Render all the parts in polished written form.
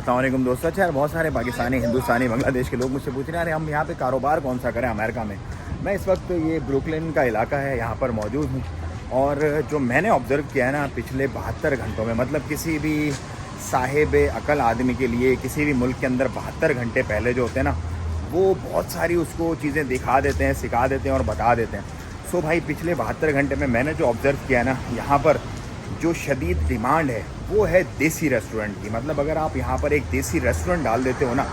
अस्सलाम वालेकुम दोस्तों। अच्छा यार, बहुत सारे पाकिस्तानी, हिंदुस्तानी, बांग्लादेश के लोग मुझसे पूछ रहे हैं अरे हम यहाँ पे कारोबार कौन सा करें अमेरिका में। मैं इस वक्त ये ब्रुकलिन का इलाका है यहाँ पर मौजूद हूँ। और जो मैंने ऑब्ज़र्व किया है ना पिछले 72 घंटों में, मतलब किसी भी साहिब अकल आदमी के लिए किसी भी मुल्क के अंदर 72 घंटे पहले जो होते हैं ना, वो बहुत सारी उसको चीज़ें दिखा देते हैं, सिखा देते हैं और बता देते हैं। सो भाई पिछले 72 घंटे में मैंने जो ऑब्ज़र्व किया है ना, यहाँ पर जो शदीद डिमांड है वो है देसी रेस्टोरेंट की। मतलब अगर आप यहाँ पर एक देसी रेस्टोरेंट डाल देते हो ना,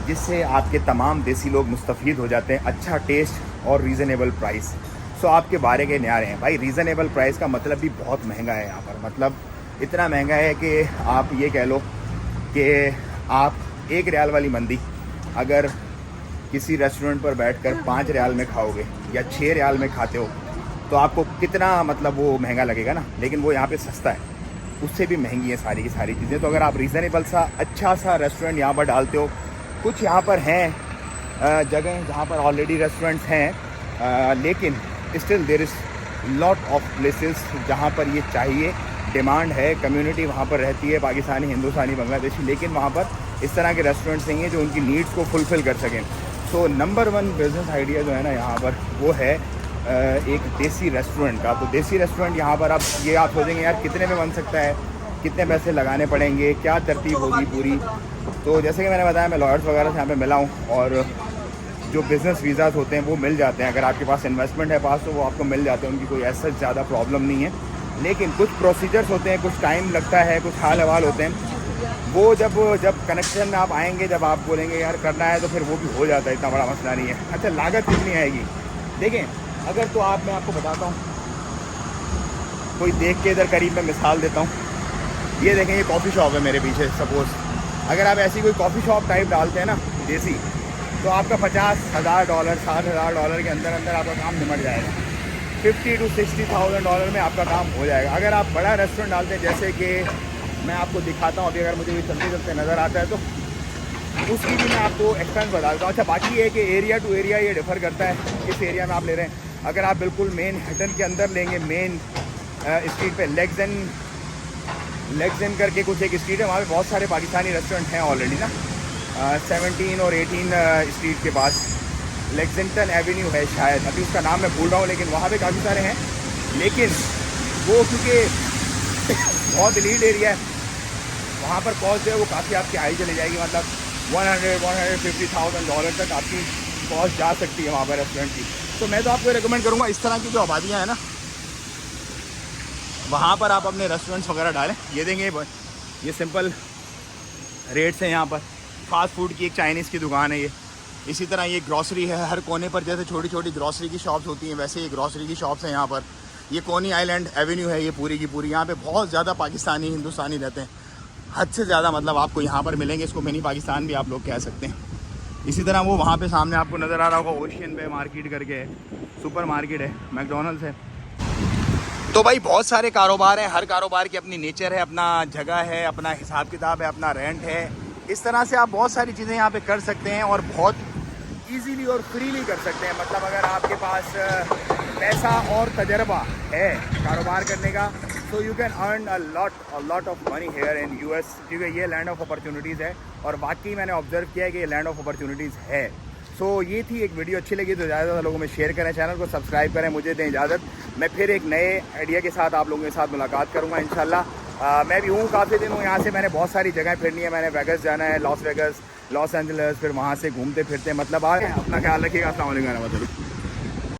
जिससे आपके तमाम देसी लोग मुस्तफ़ीद हो जाते हैं, अच्छा टेस्ट और रीज़नेबल प्राइस। सो आपके बारे के न्यारे हैं भाई। रीज़नेबल प्राइस का मतलब भी बहुत महंगा है यहाँ पर, मतलब इतना महंगा है कि आप ये कह लो कि आप 1 रियाल वाली मंदी अगर किसी रेस्टोरेंट पर बैठकर 5 रियाल में खाओगे या 6 रियाल में खाते हो तो आपको कितना मतलब वो महंगा लगेगा ना। लेकिन वो यहाँ पे सस्ता है, उससे भी महंगी है सारी की सारी चीज़ें। तो अगर आप रीज़नेबल सा अच्छा सा रेस्टोरेंट यहाँ पर डालते हो, कुछ यहाँ पर हैं जगह जहाँ पर ऑलरेडी रेस्टोरेंट्स हैं, लेकिन still there is lot of places जहाँ पर ये चाहिए, डिमांड है, कम्युनिटी वहाँ पर रहती है पाकिस्तानी, हिंदुस्तानी, बांग्लादेशी, लेकिन वहाँ पर इस तरह के रेस्टोरेंट्स नहीं हैं जो उनकी नीड्स को फुलफ़िल कर सकें। तो नंबर 1 बिज़नेस आइडिया जो है ना यहाँ पर वो है एक देसी रेस्टोरेंट का। तो देसी रेस्टोरेंट यहाँ पर आप सोचेंगे यार कितने में बन सकता है, कितने पैसे लगाने पड़ेंगे, क्या तरतीब होगी पूरी। तो जैसे कि मैंने बताया, मैं लॉयर्स वगैरह से यहाँ पे मिला हूँ और जो बिज़नेस वीज़ाज़ होते हैं वो मिल जाते हैं। अगर आपके पास इन्वेस्टमेंट है पास तो वो आपको मिल जाते हैं, उनकी कोई ऐसा ज़्यादा प्रॉब्लम नहीं है। लेकिन कुछ प्रोसीजर्स होते हैं, कुछ टाइम लगता है, कुछ हाल हवाल होते हैं। वो जब कनेक्शन में आप आएंगे, जब आप बोलेंगे यार करना है, तो फिर वो भी हो जाता है, इतना बड़ा मसला नहीं है। अच्छा, लागत कितनी आएगी देखें, अगर तो मैं आपको बताता हूँ, कोई देख के इधर करीब में मिसाल देता हूँ। ये देखें, ये कॉफ़ी शॉप है मेरे पीछे। सपोज़ अगर आप ऐसी कोई कॉफ़ी शॉप टाइप डालते हैं ना देसी, तो आपका $50,000 $60,000 के अंदर अंदर आपका काम निमट जाएगा। $50,000 to $60,000 में आपका काम हो जाएगा। अगर आप बड़ा रेस्टोरेंट डालते हैं, जैसे कि मैं आपको दिखाता हूँ अभी, अगर मुझे भी चलते चलते नज़र आता है तो उसकी भी मैं आपको एक्सपेंस बता देता हूँ। अच्छा, बाकी है कि एरिया टू एरिया ये डिफ़र करता है किस एरिया में आप ले रहे हैं। अगर आप बिल्कुल मेन हटन के अंदर लेंगे, मेन स्ट्रीट पे लेग्जन करके कुछ एक स्ट्रीट है, वहाँ पे बहुत सारे पाकिस्तानी रेस्टोरेंट हैं ऑलरेडी ना। 17 और 18 स्ट्रीट के पास लेक्सिंगटन एवेन्यू है शायद, अभी उसका नाम मैं भूल रहा हूँ, लेकिन वहाँ पे काफ़ी सारे हैं। लेकिन वो क्योंकि बहुत लीड एरिया है, वहाँ पर कॉस्ट जो है वो काफ़ी आपकी हाई चली जाएगी। मतलब $150,000 तक आपकी कॉस्ट जा सकती है वहाँ पर रेस्टोरेंट की। तो मैं तो आपको रिकमेंड करूँगा इस तरह की जो आबादियाँ हैं ना, वहाँ पर आप अपने रेस्टोरेंट्स वगैरह डालें। ये देंगे, ये सिंपल रेट्स हैं यहाँ पर। फास्ट फूड की एक चाइनीज़ की दुकान है ये। इसी तरह ये ग्रॉसरी है, हर कोने पर जैसे छोटी छोटी ग्रॉसरी की शॉप्स होती हैं, वैसे ये ग्रॉसरी की शॉप्स हैं यहाँ पर। ये कोनी आइलैंड एवेन्यू है ये पूरी की पूरी। यहाँ पे बहुत ज़्यादा पाकिस्तानी, हिंदुस्तानी रहते हैं, हद से ज़्यादा। मतलब आपको यहाँ पर मिलेंगे, इसको मिनी पाकिस्तान भी आप लोग कह सकते हैं। इसी तरह वो वहाँ पे सामने आपको नज़र आ रहा होगा, ओशियन बे मार्केट करके है, सुपर मार्केट है, मैकडॉनल्ड्स है। तो भाई बहुत सारे कारोबार हैं, हर कारोबार की अपनी नेचर है, अपना जगह है, अपना हिसाब किताब है, अपना रेंट है। इस तरह से आप बहुत सारी चीज़ें यहाँ पे कर सकते हैं और बहुत इजीली और फ्रीली कर सकते हैं। मतलब अगर आपके पास पैसा और तजर्बा है कारोबार करने का, तो you can earn a lot of money here in US, क्योंकि ये लैंड ऑफ अपॉर्चुनिटीज़ है। और वाकई मैंने ऑब्जर्व किया है कि ये लैंड ऑफ अपॉर्चुनिटीज़ है। सो ये थी एक वीडियो, अच्छी लगी तो ज़्यादा लोगों में शेयर करें, चैनल को सब्सक्राइब करें। मुझे दें इजाज़त, मैं फिर एक नए आइडिया के साथ आप लोगों के साथ मुलाकात करूँगा इंशाल्लाह। मैं भी हूँ, काफ़ी दिन हूँ यहाँ से, मैंने बहुत सारी जगह फिरनी है। मैंने वेगस जाना है, लॉस एंजल्स, फिर वहाँ से घूमते फिरते मतलब आ गए। अपना ख्याल रखिएगा। अस्सलाम वालेकुम।